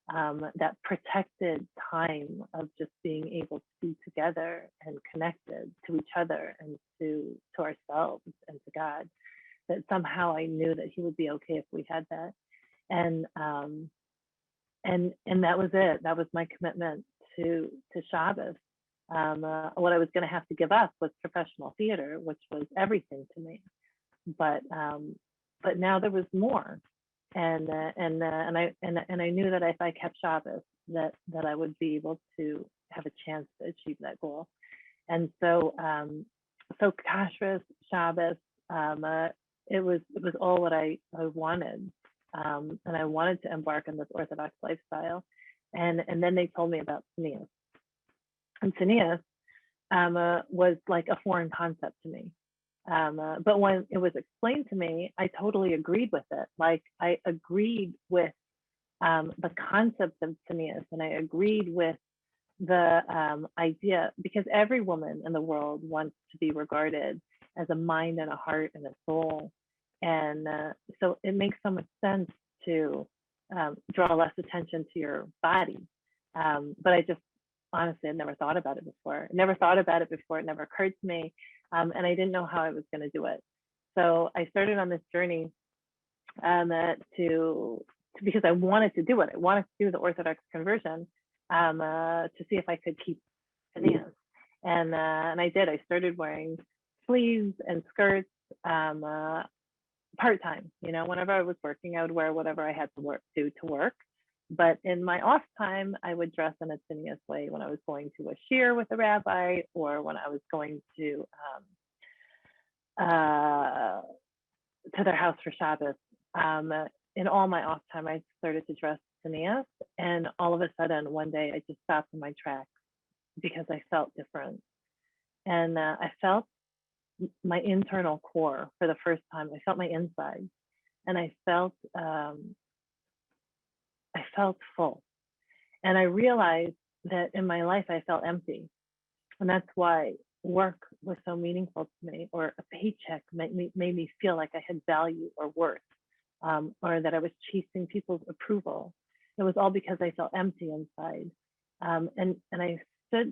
that protected time of just being able to be together and connected to each other and to ourselves and to God, that somehow I knew that he would be okay if we had that. And that was it. That was my commitment to Shabbos. What I was going to have to give up was professional theater, which was everything to me. But now there was more, and I knew that if I kept Shabbos, that I would be able to have a chance to achieve that goal. And so kashrus, Shabbos, it was all what I wanted, and I wanted to embark on this Orthodox lifestyle. And then they told me about tznius, and tznius was like a foreign concept to me. But when it was explained to me, I totally agreed with it. Like I agreed with the concept of tznius, and I agreed with the idea, because every woman in the world wants to be regarded as a mind and a heart and a soul. And so it makes so much sense to draw less attention to your body. But I just honestly had never thought about it before. It never occurred to me. And I didn't know how I was going to do it. So I started on this journey because I wanted to do it. I wanted to do the Orthodox conversion to see if I could keep tznius. And I did. I started wearing sleeves and skirts part-time. Whenever I was working, I would wear whatever I had to do to work. But in my off time, I would dress in a tznius way when I was going to a shiur with a rabbi, or when I was going to their house for Shabbos. In all my off time, I started to dress tznius, and all of a sudden, one day, I just stopped in my tracks because I felt different, and I felt my internal core for the first time. I felt my inside, and I felt full. And I realized that in my life, I felt empty. And that's why work was so meaningful to me, or a paycheck made me feel like I had value or worth, or that I was chasing people's approval. It was all because I felt empty inside. And I stood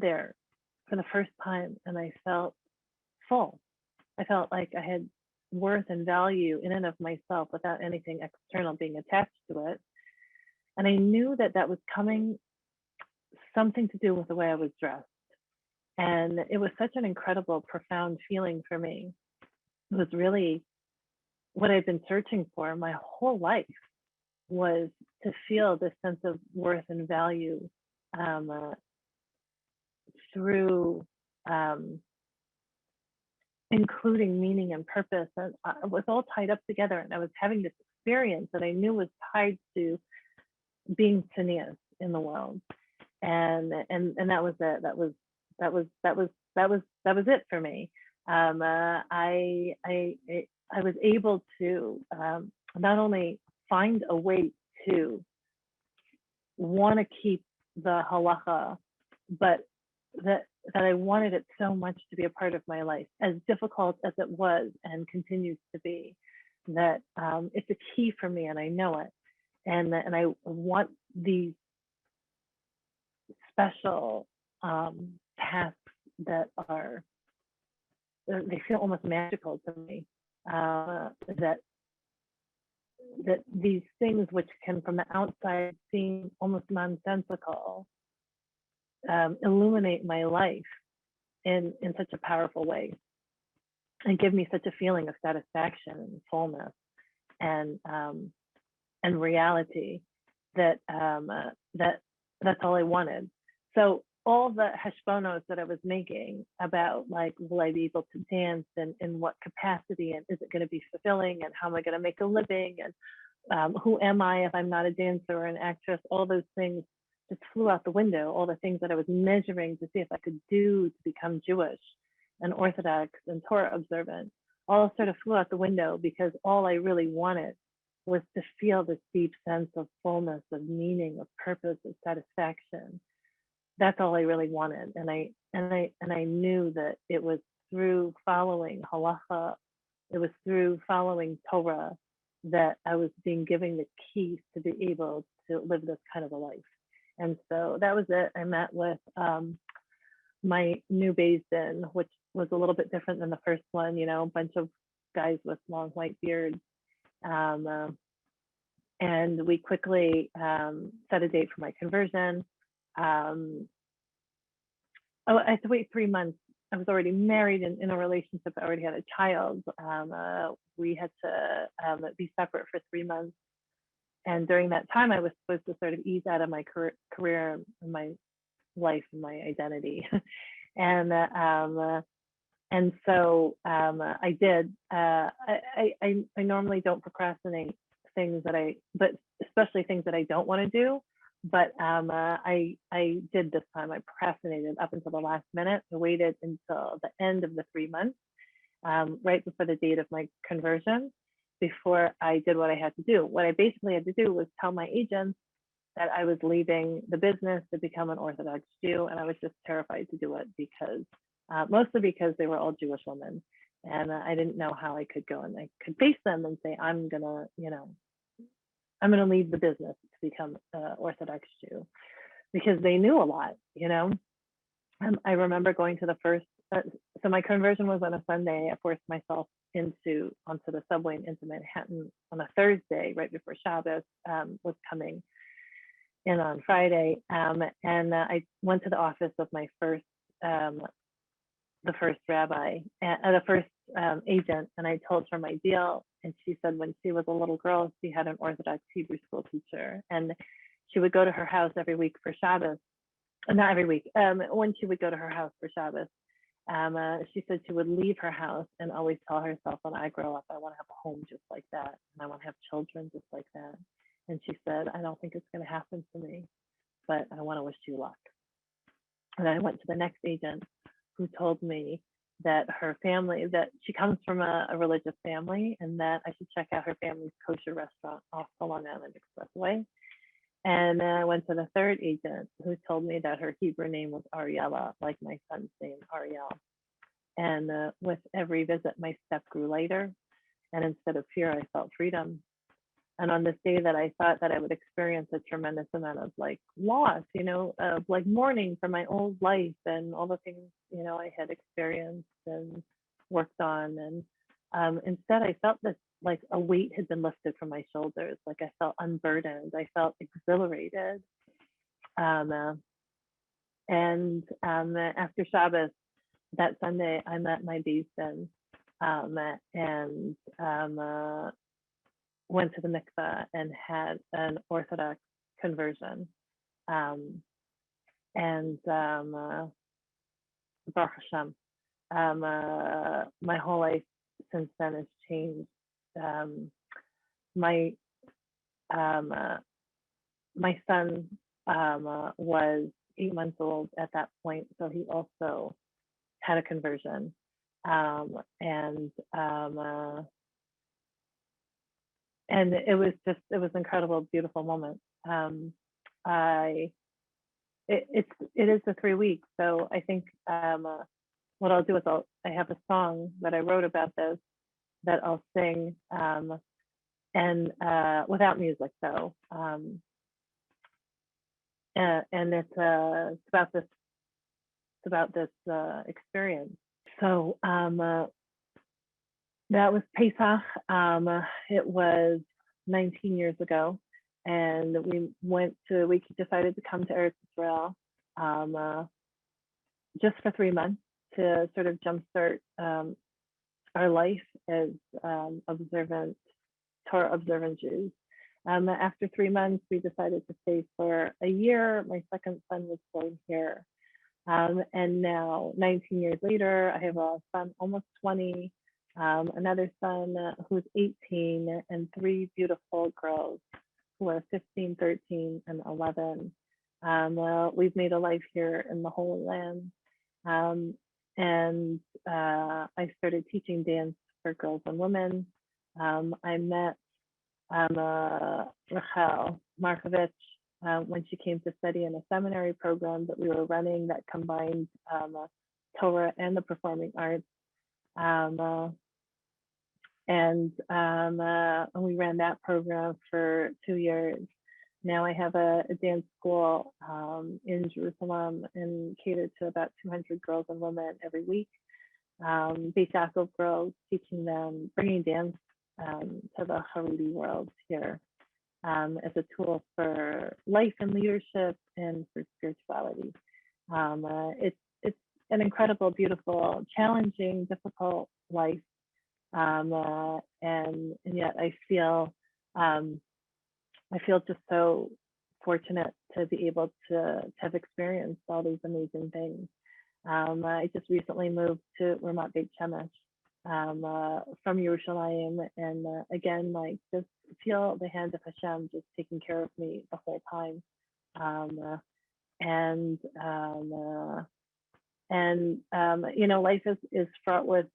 there for the first time, and I felt full. I felt like I had worth and value in and of myself without anything external being attached to it. And I knew that that was coming something to do with the way I was dressed. And it was such an incredible, profound feeling for me. It was really what I've been searching for my whole life, was to feel this sense of worth and value through including meaning and purpose. And it was all tied up together. And I was having this experience that I knew was tied to being Tznius in the world. And that was it. That was it for me. I was able to not only find a way to want to keep the halacha, but that I wanted it so much to be a part of my life, as difficult as it was and continues to be, that it's a key for me, and I know it. And I want these special tasks that are, they feel almost magical to me, that these things which can from the outside seem almost nonsensical illuminate my life in such a powerful way and give me such a feeling of satisfaction and fullness and reality that that's all I wanted. So all the hashbonos that I was making about, like, will I be able to dance and in what capacity, and is it going to be fulfilling, and how am I going to make a living, and who am I if I'm not a dancer or an actress, all those things just flew out the window. All the things that I was measuring to see if I could do to become Jewish and Orthodox and Torah observant, all sort of flew out the window, because all I really wanted was to feel this deep sense of fullness, of meaning, of purpose, of satisfaction. That's all I really wanted. And I knew that it was through following halacha, it was through following Torah, that I was being given the keys to be able to live this kind of a life. And so that was it. I met with my new Beis Din, which was a little bit different than the first one, you know, a bunch of guys with long white beards. And we quickly set a date for my conversion. I had to wait 3 months. I was already married and in a relationship. I already had a child. We had to be separate for 3 months. And during that time, I was supposed to sort of ease out of my career and my life and my identity. And so I did. I normally don't procrastinate things but especially things that I don't want to do. But I did this time. I procrastinated up until the last minute. I waited until the end of the 3 months, right before the date of my conversion, before I did what I had to do. What I basically had to do was tell my agents that I was leaving the business to become an Orthodox Jew, and I was just terrified to do it, because mostly because they were all Jewish women, and I didn't know how I could go and I could face them and say, I'm gonna leave the business to become an Orthodox Jew, because they knew a lot, you know. I remember going to the first, so my conversion was on a Sunday. I forced myself onto the subway into Manhattan on a Thursday, right before Shabbos was coming in on Friday. And I went to the office of my first, the first rabbi, the first agent, and I told her my deal. And she said when she was a little girl, she had an Orthodox Hebrew school teacher, and she would go to her house every week for Shabbos. Not every week. When she would go to her house for Shabbos, she said she would leave her house and always tell herself, when I grow up, I want to have a home just like that, and I want to have children just like that. And she said, I don't think it's going to happen to me, but I want to wish you luck. And I went to the next agent, who told me that her family, that she comes from a religious family, and that I should check out her family's kosher restaurant off the Long Island Expressway. And then I went to the third agent, who told me that her Hebrew name was Ariella, like my son's name, Ariel. And with every visit, my step grew lighter, and instead of fear, I felt freedom. And on this day that I thought that I would experience a tremendous amount of like loss, you know, of like mourning for my old life and all the things, you know, I had experienced and worked on. And instead I felt this, like a weight had been lifted from my shoulders. Like I felt unburdened. I felt exhilarated. And after Shabbos that Sunday, I met my beis din, and went to the mikveh and had an Orthodox conversion. And Baruch Hashem, my whole life since then has changed. My son was 8 months old at that point, so he also had a conversion. And it was an incredible, beautiful moment. It is the 3 weeks, so I think what I'll do is I have a song that I wrote about this that I'll sing, and without music though, and it's about this experience. So that was Pesach. It was 19 years ago, and we decided to come to Eretz Israel just for 3 months to sort of jumpstart our life as Torah observant Jews. After 3 months, we decided to stay for a year. My second son was born here. And now 19 years later, I have a son almost 20, another son who's 18, and 3 beautiful girls who are 15, 13, and 11. We've made a life here in the Holy Land. And I started teaching dance for girls and women. I met Rachel Markovich when she came to study in a seminary program that we were running that combined Torah and the performing arts. And we ran that program for 2 years. Now I have a dance school in Jerusalem and cater to about 200 girls and women every week. Beit Yaakov girls, teaching them, bringing dance to the Haredi world here as a tool for life and leadership and for spirituality. It's an incredible, beautiful, challenging, difficult life, and yet I feel just so fortunate to be able to have experienced all these amazing things. I just recently moved to Ramat Beit Shemesh from Yerushalayim, and again, like, just feel the hand of Hashem just taking care of me the whole time. You know, life is fraught with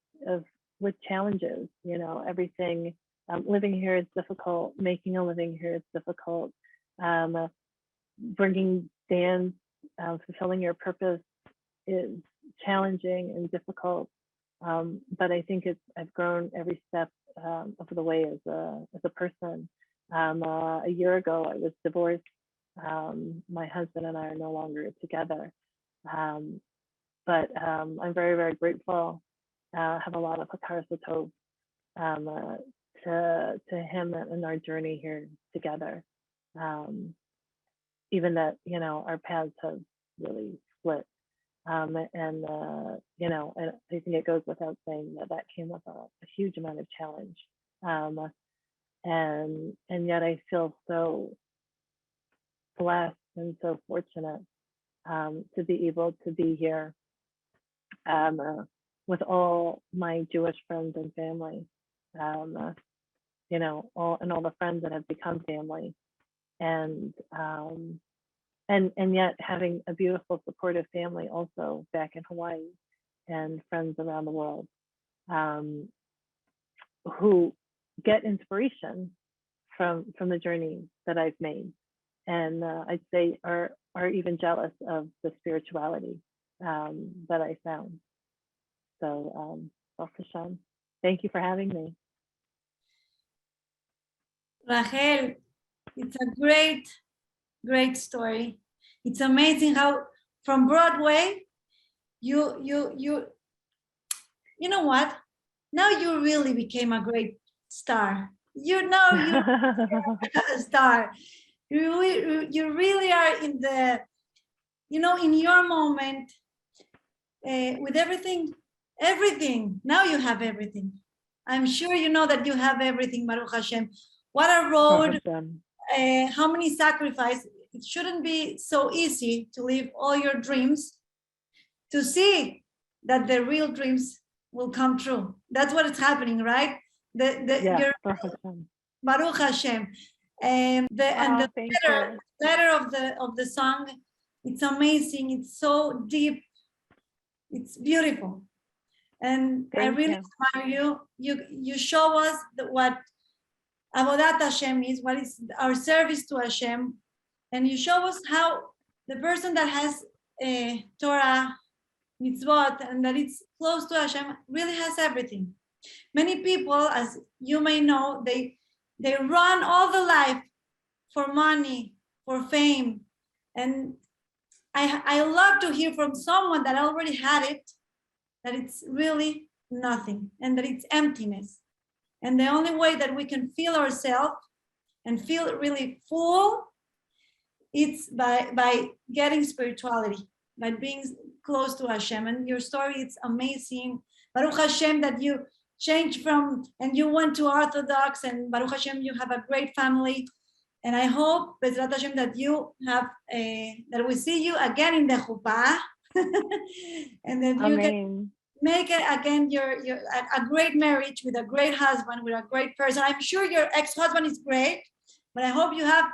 challenges. You know, everything. Living here is difficult. Making a living here is difficult. Bringing dance, fulfilling your purpose is challenging and difficult. But I think I've grown every step of the way as a person. A year ago, I was divorced. My husband and I are no longer together. But I'm very, very grateful. Have a lot of hakaras hatov to him and our journey here together. Even that, you know, our paths have really split. You know, I think it goes without saying that came with a huge amount of challenge. And yet I feel so blessed and so fortunate to be able to be here with all my Jewish friends and family, you know, all the friends that have become family, and yet having a beautiful, supportive family also back in Hawaii, and friends around the world who get inspiration from the journey that I've made, and I'd say are even jealous of the spirituality that I found. So, Baruch Hashem, thank you for having me. Rachel, it's a great story. It's amazing how from Broadway, you know what? now you really became a great star. You know, you're a star. You really are in the, you know, in your moment with everything. Now you have everything. I'm sure you know that you have everything, Baruch Hashem. What a road, how many sacrifices. It shouldn't be so easy to live all your dreams, to see that the real dreams will come true. That's what is happening, right? Your Baruch Hashem. The letter of the song, it's amazing. It's so deep. It's beautiful. And I really admire you. You show us what Avodat Hashem is, what is our service to Hashem. And you show us how the person that has Torah, mitzvot, and that it's close to Hashem really has everything. Many people, as you may know, they run all the life for money, for fame. And I love to hear from someone that already had it, that it's really nothing and that it's emptiness. And the only way that we can feel ourselves and feel really full, it's by getting spirituality, by being close to Hashem. And your story, it's amazing. Baruch Hashem that you changed from, and you went to Orthodox, and Baruch Hashem, you have a great family. And I hope, Bezrat Hashem, that you have, that we see you again in the chuppah, and that you can make it again a great marriage with a great husband, with a great person. I'm sure your ex-husband is great, but I hope you have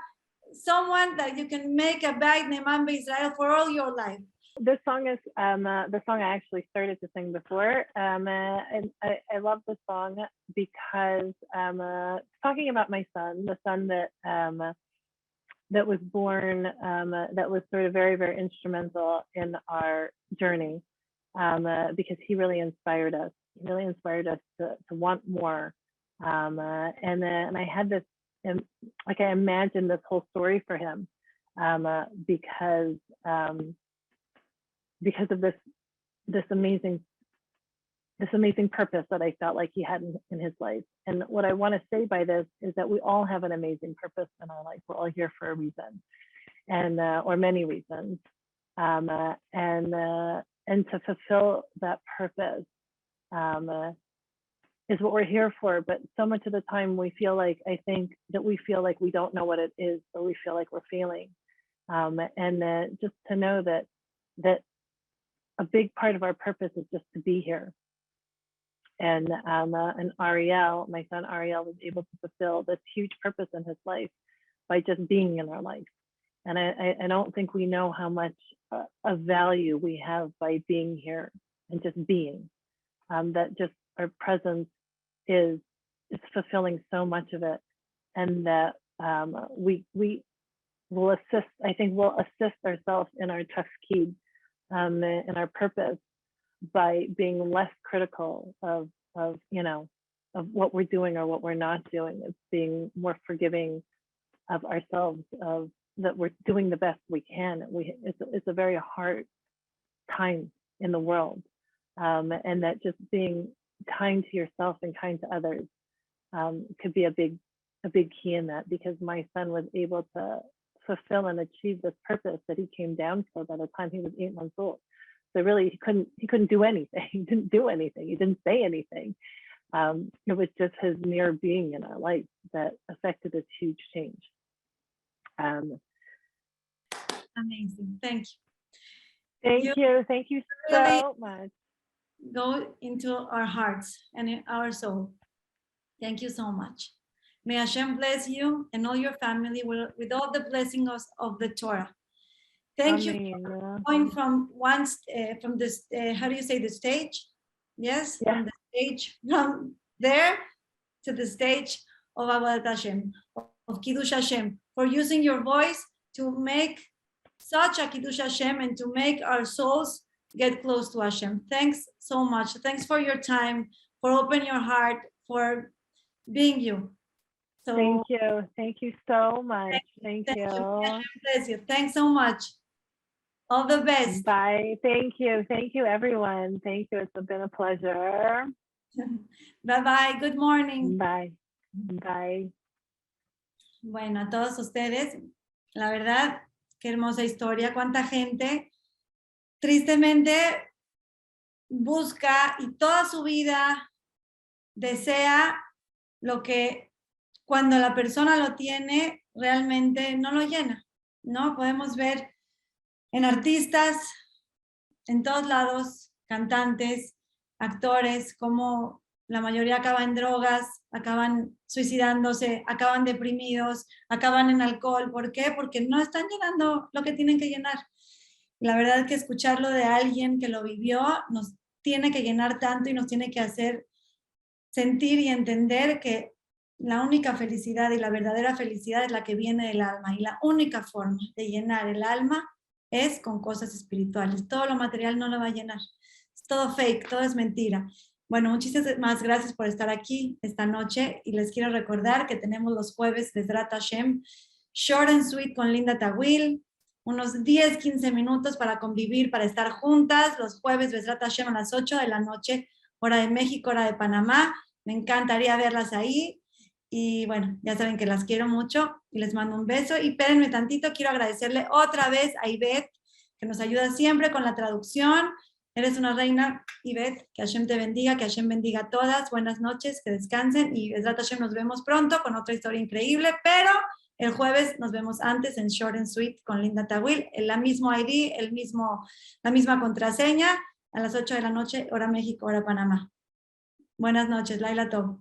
someone that you can make a bait ne'eman b'Israel for all your life. This song is the song I actually started to sing before, and I love the song because talking about my son, the son that that was born, that was sort of very, very instrumental in our journey, because he really inspired us. He really inspired us to want more, and I had this, like, I imagined this whole story for him, because of this amazing purpose that I felt like he had in his life. And what I want to say by this is that we all have an amazing purpose in our life. We're all here for a reason, and or many reasons, and to fulfill that purpose is what we're here for. But so much of the time we feel like, I think that we feel like we don't know what it is, or we feel like we're failing, and just to know that a big part of our purpose is just to be here. And Ariel, my son Ariel, was able to fulfill this huge purpose in his life by just being in our life. And I don't think we know how much of value we have by being here and just being. That just our presence is fulfilling so much of it, and that we will assist. I think we'll assist ourselves in our tafkid, in our purpose, by being less critical of what we're doing or what we're not doing. It's being more forgiving of ourselves, of that we're doing the best we can. It's a very hard time in the world, and that just being kind to yourself and kind to others could be a big key in that, because my son was able to fulfill and achieve this purpose that he came down for by the time he was 8 months old. So really, he couldn't do anything. He didn't do anything. He didn't say anything. It was just his mere being in our life that affected this huge change. Amazing. Thank you. Thank you so much. Go into our hearts and in our soul. Thank you so much. May Hashem bless you and all your family with all the blessings of the Torah. Thank you for going from this, how do you say, the stage? Yes, yeah. From the stage, from there to the stage of Avodat Hashem, of Kiddush Hashem, for using your voice to make such a Kiddush Hashem and to make our souls get close to Hashem. Thanks so much. Thanks for your time, for opening your heart, for being you. So, thank you so much. Thank you. Bless you. Thanks so much. All the best. Bye. Thank you everyone. Thank you. It's been a pleasure. Bye bye, good morning. Bye. Bye. Bueno, a todos ustedes, la verdad, qué hermosa historia, cuánta gente tristemente busca y toda su vida desea lo que cuando la persona lo tiene realmente no lo llena, ¿no? Podemos ver en artistas, en todos lados, cantantes, actores, como la mayoría acaba en drogas, acaban suicidándose, acaban deprimidos, acaban en alcohol. ¿Por qué? Porque no están llenando lo que tienen que llenar. La verdad que escucharlo de alguien que lo vivió nos tiene que llenar tanto y nos tiene que hacer sentir y entender que la única felicidad y la verdadera felicidad es la que viene del alma, y la única forma de llenar el alma es con cosas espirituales. Todo lo material no lo va a llenar. Es todo fake, todo es mentira. Bueno, muchísimas gracias por estar aquí esta noche, y les quiero recordar que tenemos los jueves de Bezrat Hashem, Short and Sweet con Linda Tawil, unos 10-15 minutos para convivir, para estar juntas, los jueves Bezrat Hashem a las 8 de la noche, hora de México, hora de Panamá. Me encantaría verlas ahí. Y bueno, ya saben que las quiero mucho y les mando un beso. Y espérenme tantito, quiero agradecerle otra vez a Ivette, que nos ayuda siempre con la traducción. Eres una reina, Ivette. Que Hashem te bendiga, que Hashem bendiga a todas. Buenas noches, que descansen. Y Bezrat Hashem nos vemos pronto con otra historia increíble. Pero el jueves nos vemos antes en Short and Sweet con Linda Tawil. El mismo ID, la misma contraseña. A las 8 de la noche, hora México, hora Panamá. Buenas noches, Laila Tov.